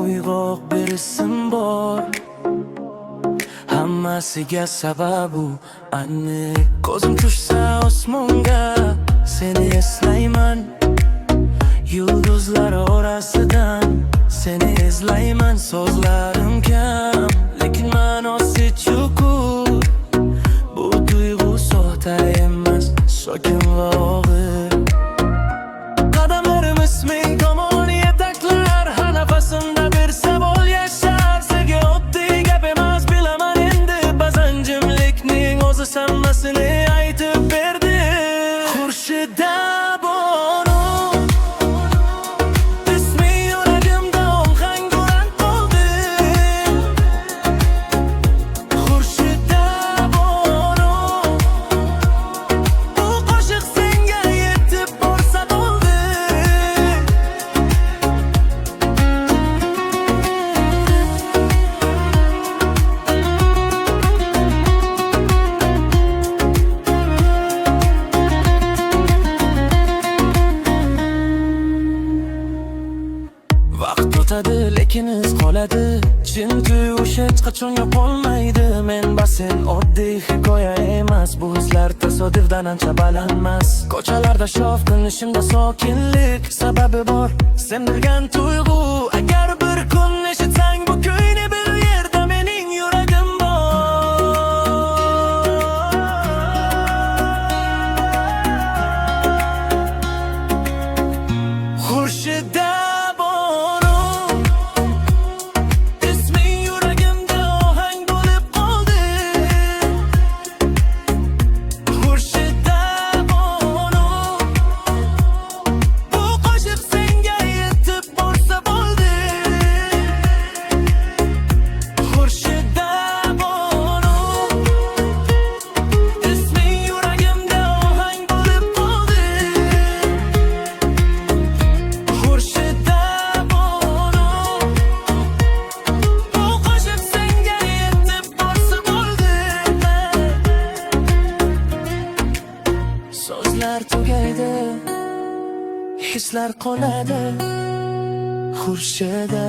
uyg'oq bir ism bor. Hammasiga sababu aniq. Ko'zim tushsa osmonga seni eslayman. Yulduzlar orasidan seni izlayman. So'zlarim kam, lekin ma'nosi chuqur. Bu tuyg'u soxta emas, sokin va og'ir. Qadamlarimiz ming tomon yetaklar, har nafasimda bir savol yashar. Senga oddiy gap emas, bilaman endi. Ba'zan jimlikning o'zi hammasini aytib berdi. Xurshida bonu lekin iz qoladi. Chin tuyg'ush hech qachon yo'qolmaydi. Men va sen oddiy hikoya emas. Bu hislar tasodifdan ancha balandmas. Ko'chalarda shovqin, ishimda sokinlik. Sababi bor, sen bilgan tuyg'u. Agar bir kun eshitsang bu kuyni, bil u yerda mening yuragim bor. Xurshida tugaydi, hislar qoladi. Xurshida